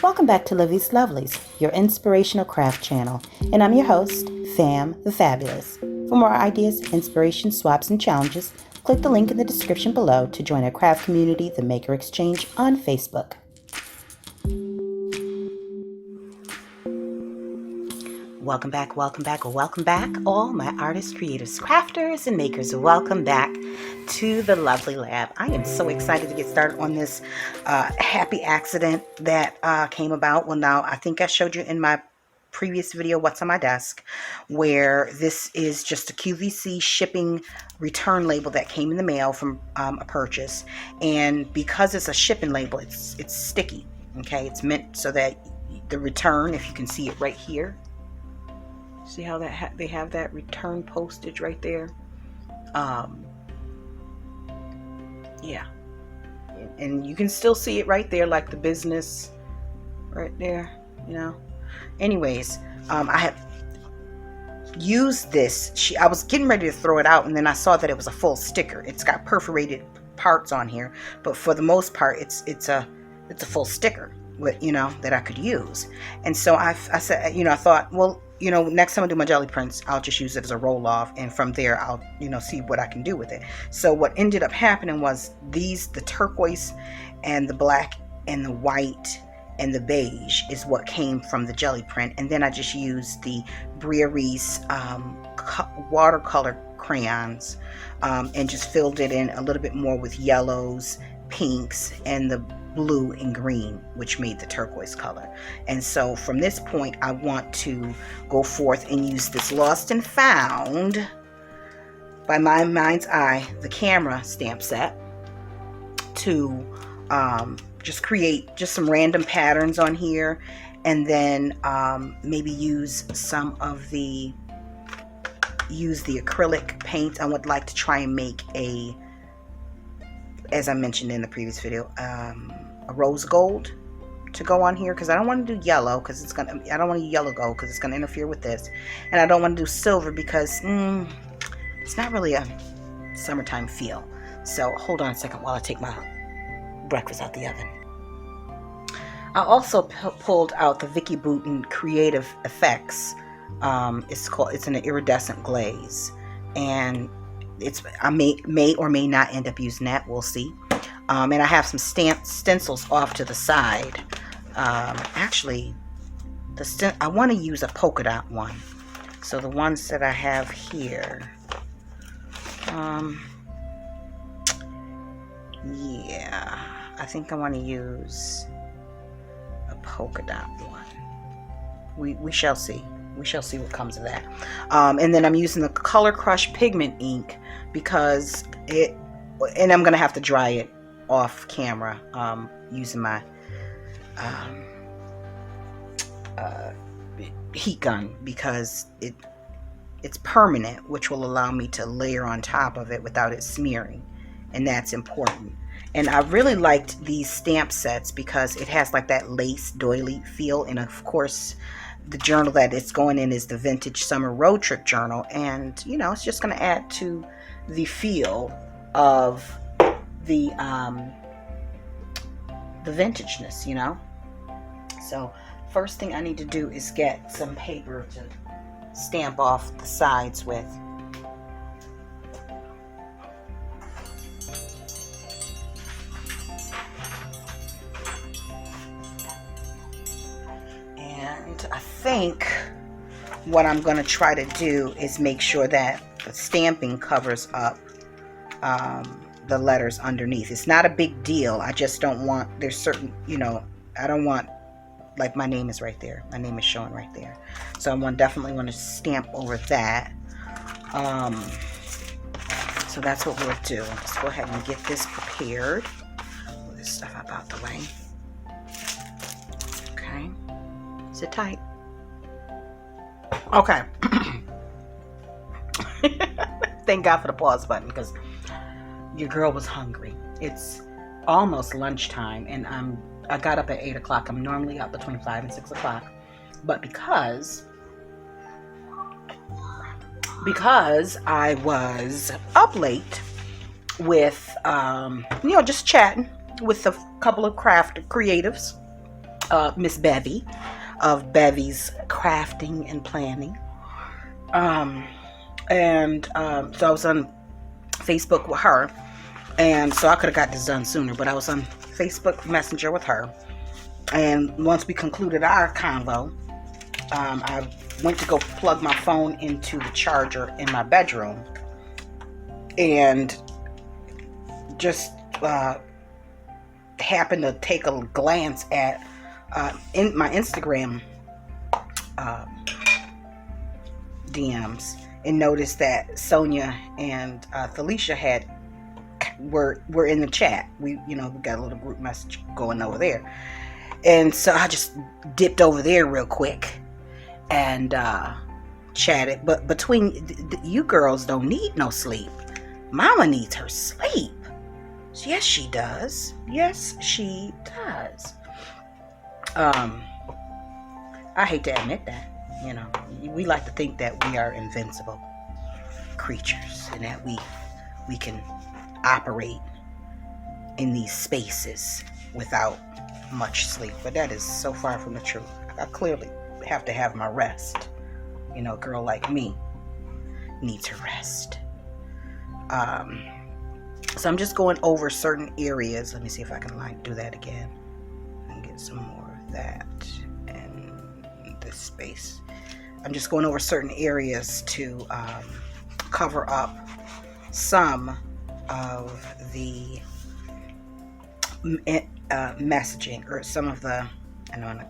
Welcome back to Livie'S Lovelies, your inspirational craft channel, and I'm your host, Fam the Fabulous. For more ideas, inspiration, swaps, and challenges, click the link in the description below to join our craft community, the Maker Exchange, on Facebook. Welcome back, all my artists, creatives, crafters, and makers. Welcome back to the Lovely Lab. I am so excited to get started on this happy accident that came about. Well, now, I think I showed you in my previous video, What's on My Desk, where this is just a QVC shipping return label that came in the mail from a purchase. And because it's a shipping label, it's sticky, okay? It's meant so that the return, if you can see it right here, see how that they have that return postage right there? Yeah. And you can still see it right there, like the business right there, you know. Anyways, I have used this. I was getting ready to throw it out, and then I saw that it was a full sticker. It's got perforated parts on here, but for the most part, it's a full sticker, you know, that I could use. And so I said, you know, I thought, well, you know, next time I do my jelly prints, I'll just use it as a roll off, and from there I'll, you know, see what I can do with it. So what ended up happening was the turquoise and the black and the white and the beige is what came from the jelly print, and then I just used the Brewery's watercolor crayons and just filled it in a little bit more with yellows, pinks, and the blue and green, which made the turquoise color. And so from this point, I want to go forth and use this Lost and Found by My Mind's Eye, the camera stamp set, to just create just some random patterns on here, and then maybe use some of the acrylic paint. I would like to try and make as I mentioned in the previous video, a rose gold to go on here, because I don't want to do yellow because I don't want to do yellow gold because it's going to interfere with this, and I don't want to do silver because it's not really a summertime feel. So hold on a second while I take my breakfast out the oven. I also pulled out the Vicky Boutin Creative Effects. It's an iridescent glaze, and I may or may not end up using that. We'll see. And I have some stencils off to the side. Actually, I want to use a polka dot one. So the ones that I have here, yeah, I think I want to use a polka dot one. We shall see. We shall see what comes of that. And then I'm using the Color Crush pigment ink because and I'm going to have to dry it off camera using my heat gun, because it's permanent, which will allow me to layer on top of it without it smearing, and that's important. And I really liked these stamp sets because it has like that lace doily feel, and of course the journal that it's going in is the Vintage Summer Road Trip Journal, and you know, it's just going to add to the feel of the vintageness, you know. So first thing I need to do is get some paper to stamp off the sides with. And I think what I'm going to try to do is make sure that the stamping covers up the letters underneath. It's not a big deal. I just don't want, there's certain, you know, I don't want, like my name is right there. My name is showing right there. So I definitely want to stamp over that. So that's what we'll do. Let's go ahead and get this prepared. Move this stuff up out the way. Okay. Sit tight. Okay. Thank God for the pause button, because your girl was hungry. It's almost lunchtime, and I got up at 8 o'clock. I'm normally up between 5 and 6 o'clock, but because I was up late with, you know, just chatting with a couple of craft creatives, Miss Bevy of Bevy's Crafting and Planning. So I was on Facebook with her, and so I could have got this done sooner, but I was on Facebook Messenger with her, and once we concluded our convo, I went to go plug my phone into the charger in my bedroom, and just happened to take a glance at in my Instagram DMs and noticed that Sonya and Thelisha were in the chat. We got a little group message going over there, and so I just dipped over there real quick and chatted. But between you girls don't need no sleep. Mama needs her sleep. Yes, she does. Yes, she does. I hate to admit that. We like to think that we are invincible creatures and that we can operate in these spaces without much sleep, but that is so far from the truth. I clearly have to have my rest. A girl like me needs her rest. So I'm just going over certain areas. Let me see if I can do that again and get some more of that in this space. I'm just going over certain areas to cover up some of the messaging, or some of the, I know,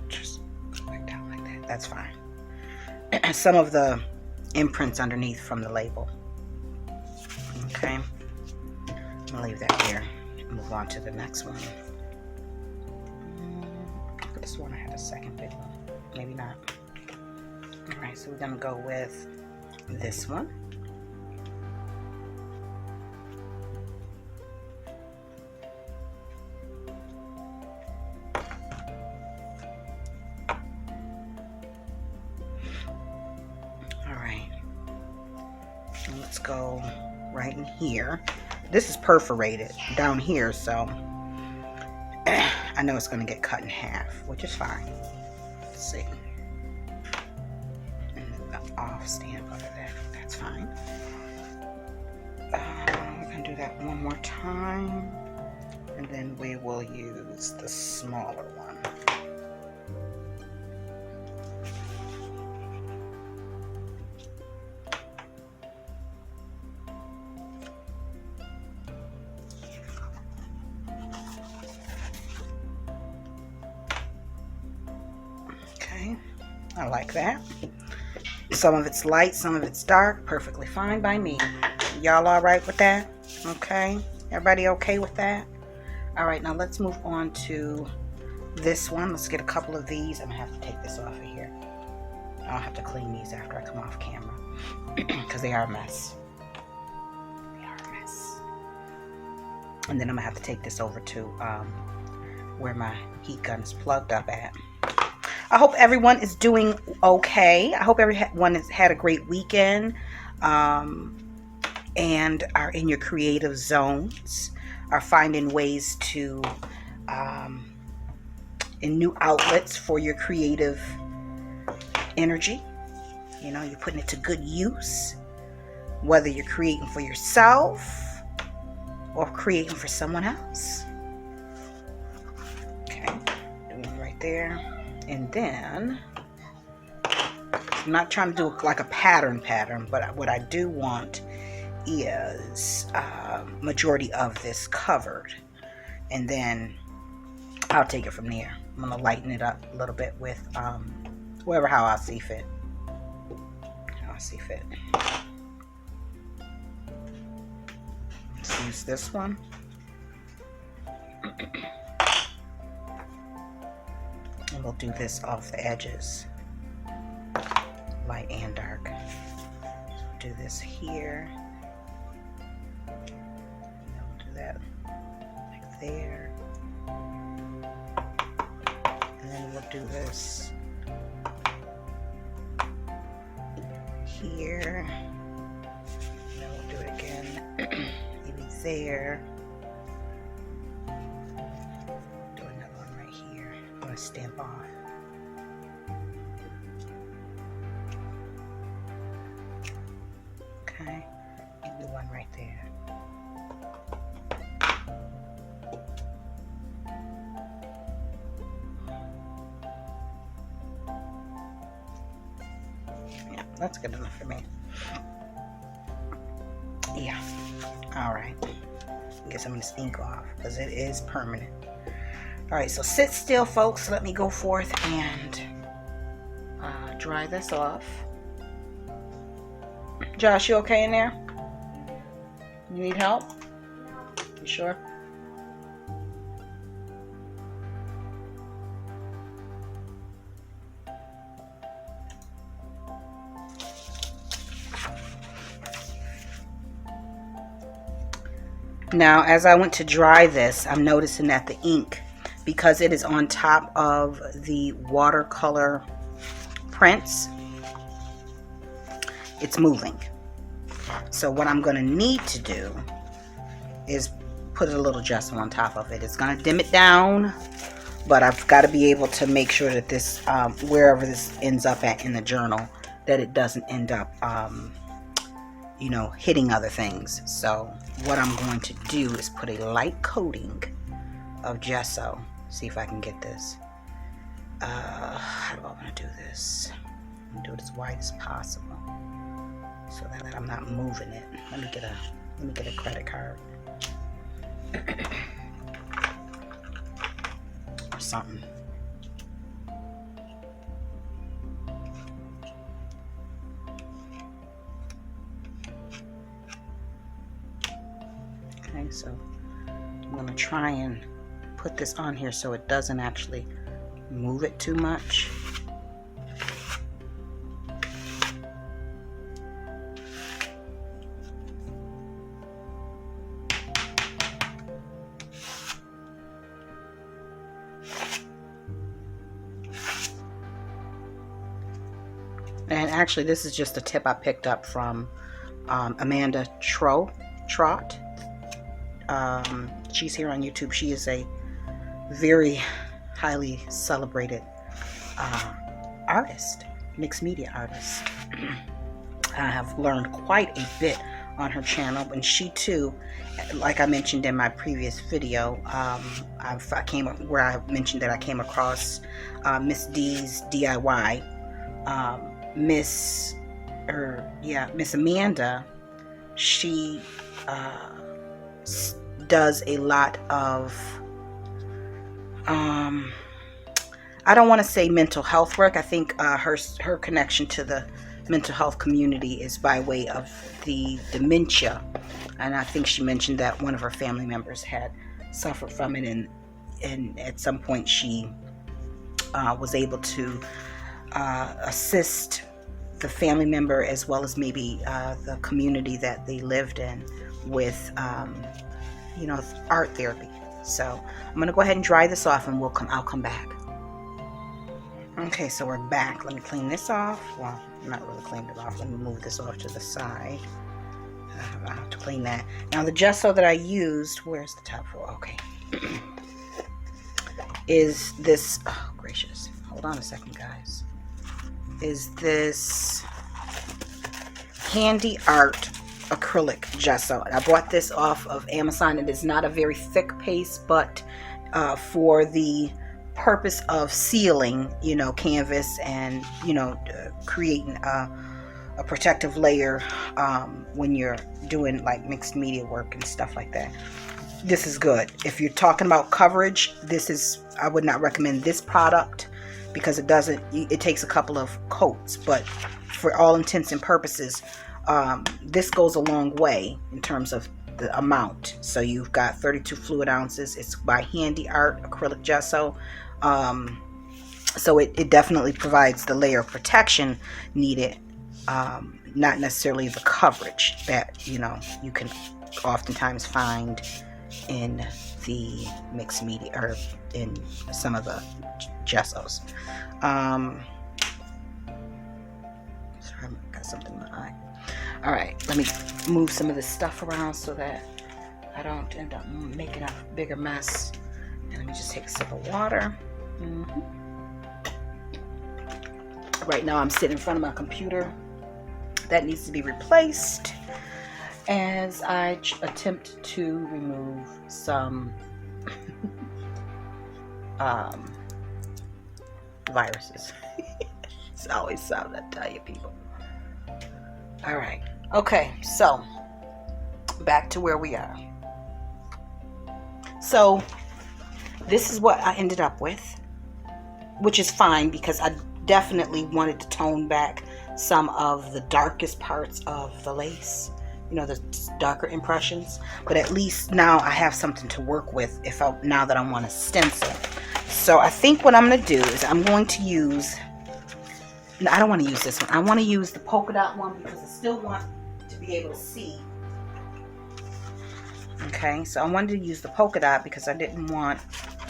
just go back down like that. That's fine. Some of the imprints underneath from the label. Okay. I'm gonna leave that here and move on to the next one. Look at this one. I had a second big one. Maybe not. Alright, so we're gonna go with this one. Alright. Let's go right in here. This is perforated down here, so I know it's going to get cut in half, which is fine. Let's see. And then the off stamp under that, that's fine. We're going to do that one more time, and then we will use the smaller one. I like that. Some of it's light, some of it's dark. Perfectly fine by me. Y'all all right with that? Okay. Everybody okay with that? All right, now let's move on to this one. Let's get a couple of these. I'm gonna have to take this off of here. I'll have to clean these after I come off camera because they are a mess. They are a mess. And then I'm gonna have to take this over to where my heat gun is plugged up at. I hope everyone is doing okay. I hope everyone has had a great weekend and are in your creative zones, are finding ways to, in new outlets for your creative energy. You're putting it to good use, whether you're creating for yourself or creating for someone else. Okay, doing it right there. And then, I'm not trying to do like a pattern, but what I do want is majority of this covered. And then I'll take it from there. I'm going to lighten it up a little bit with how I see fit. Let's use this one. And we'll do this off the edges, light and dark. So do this here. And then we'll do that like there. And then we'll do this here. And then we'll do it again, maybe there. to stamp off. Okay, maybe one right there. Yeah, that's good enough for me. Yeah, all right. Get some of this ink off because it is permanent. All right, so sit still, folks. Let me go forth and dry this off. Josh, you okay in there? You need help? You sure? Now, as I went to dry this, I'm noticing that the ink, because it is on top of the watercolor prints, it's moving. So what I'm going to need to do is put a little gesso on top of it. It's going to dim it down, but I've got to be able to make sure that this, wherever this ends up at in the journal, that it doesn't end up, you know, hitting other things. So what I'm going to do is put a light coating of gesso. See if I can get this. How do I want to do this? I'm going to do it as wide as possible so that I'm not moving it. Let me get a credit card or something. Okay, so I'm going to try and put this on here so it doesn't actually move it too much. And actually, this is just a tip I picked up from Amanda Trott. She's here on YouTube. She is a very highly celebrated artist, mixed media artist. I have learned quite a bit on her channel, and she too, like I mentioned in my previous video, I mentioned that I came across Miss D's DIY. Miss Amanda, she does a lot of I don't want to say mental health work. I think her connection to the mental health community is by way of the dementia, and I think she mentioned that one of her family members had suffered from it, and at some point she was able to assist the family member as well as maybe the community that they lived in with art therapy. So I'm gonna go ahead and dry this off, and I'll come back. Okay, so we're back. Let me clean this off. Well, I'm not really cleaned it off. Let me move this off to the side. I have to clean that. Now the gesso that I used, where's the top for? Okay. Is this, oh gracious, hold on a second guys. Is this Handy Art acrylic gesso. I bought this off of Amazon. It is not a very thick paste, but for the purpose of sealing, canvas and, creating a protective layer when you're doing like mixed media work and stuff like that. This is good. If you're talking about coverage, I would not recommend this product because it takes a couple of coats, but for all intents and purposes, this goes a long way in terms of the amount. So you've got 32 fluid ounces. It's by Handy Art acrylic gesso. So it definitely provides the layer of protection needed, not necessarily the coverage that you can oftentimes find in the mixed media or in some of the gessos. Sorry, I got something in my eye. All right, let me move some of this stuff around so that I don't end up making a bigger mess. And let me just take a sip of water. Right now I'm sitting in front of my computer. That needs to be replaced as I attempt to remove some viruses. It's always something I tell you people. All right. Okay, so back to where we are. So this is what I ended up with, which is fine because I definitely wanted to tone back some of the darkest parts of the lace, you know, the darker impressions. But at least now I have something to work with now that I want to stencil. So I think what I'm going to do is I'm going to use, no, I don't want to use this one. I want to use the polka dot one because I still want to be able to see. Okay, so I wanted to use the polka dot because I didn't want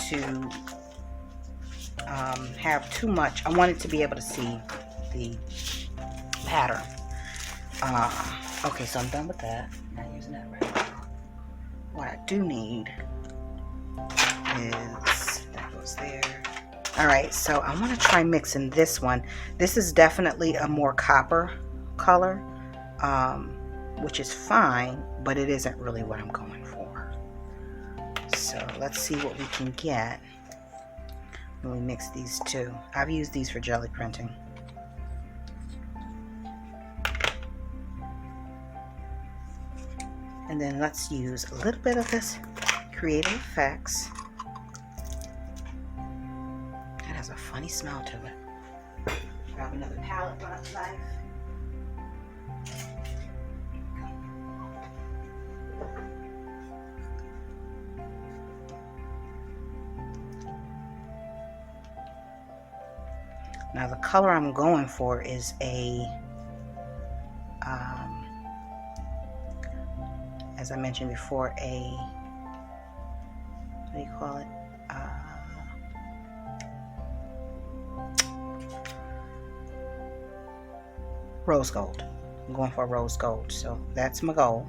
to have too much. I wanted to be able to see the pattern. Okay, so I'm done with that. I'm not using that right now. What I do need is, that goes there. Alright, so I want to try mixing this one. This is definitely a more copper color, which is fine, but it isn't really what I'm going for. So let's see what we can get when we mix these two. I've used these for jelly printing. And then let's use a little bit of this Creative Effects. That has a funny smell to it. Grab another palette knife. Now the color I'm going for is a, as I mentioned before, a, what do you call it? Rose gold. I'm going for a rose gold, so that's my goal.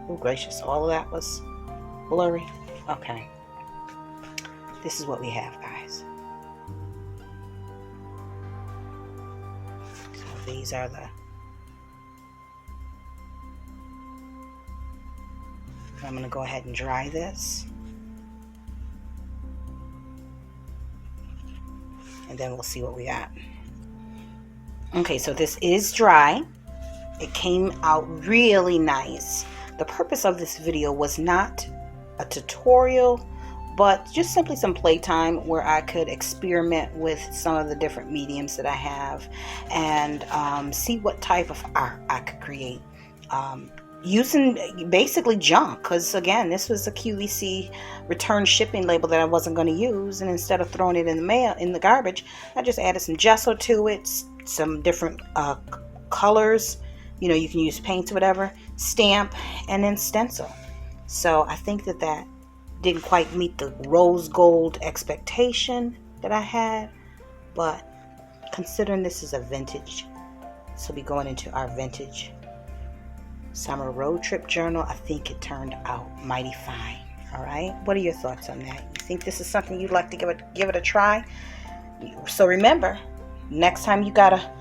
Oh gracious, all of that was blurry. Okay. This is what we have, guys. So these are the, I'm going to go ahead and dry this. And then we'll see what we got. Okay, so this is dry. It came out really nice. The purpose of this video was not a tutorial, but just simply some playtime where I could experiment with some of the different mediums that I have, and see what type of art I could create, using basically junk, because again, this was a QVC return shipping label that I wasn't going to use, and instead of throwing it in the garbage, I just added some gesso to it, some different colors, you know, you can use paints or whatever, stamp, and then stencil. So I think that didn't quite meet the rose gold expectation that I had, but considering this is a vintage, this will be going into our vintage summer road trip journal, I think it turned out mighty fine. All right, what are your thoughts on that? You think this is something you'd like to give it a try? So remember, next time you got a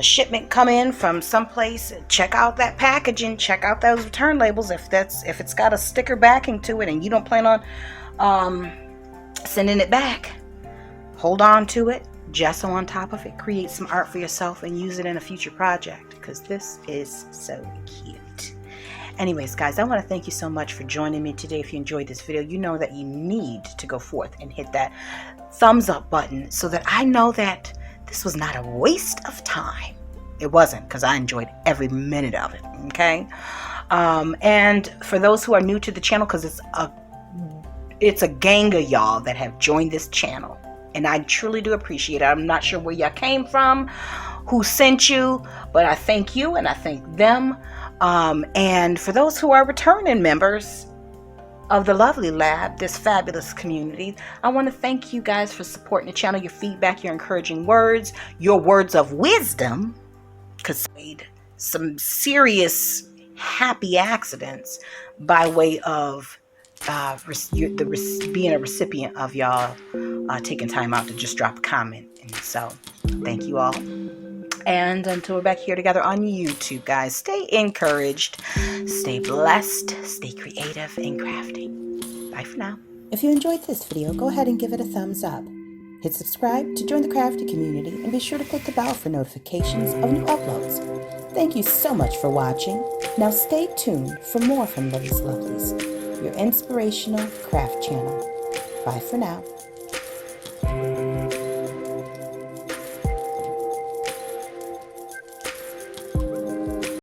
shipment come in from someplace, check out that packaging, check out those return labels. If it's got a sticker backing to it and you don't plan on sending it back, hold on to it, gesso on top of it, create some art for yourself, and use it in a future project, because this is so cute. Anyways, guys, I want to thank you so much for joining me today. If you enjoyed this video, you know that you need to go forth and hit that thumbs up button so that I know that this was not a waste of time. It wasn't, because I enjoyed every minute of it. Okay. And for those who are new to the channel, because it's a gang of y'all that have joined this channel, and I truly do appreciate it. I'm not sure where y'all came from, who sent you, but I thank you and I thank them. And for those who are returning members of the Lovely Lab, this fabulous community, I want to thank you guys for supporting the channel, your feedback, your encouraging words, your words of wisdom, because I made some serious happy accidents by way of being a recipient of y'all taking time out to just drop a comment. And so thank you all. And until we're back here together on YouTube, guys, stay encouraged, stay blessed, stay creative and crafty. Bye for now. If you enjoyed this video, go ahead and give it a thumbs up. Hit subscribe to join the crafty community, and be sure to click the bell for notifications of new uploads. Thank you so much for watching. Now stay tuned for more from Livie'S Lovelies, your inspirational craft channel. Bye for now.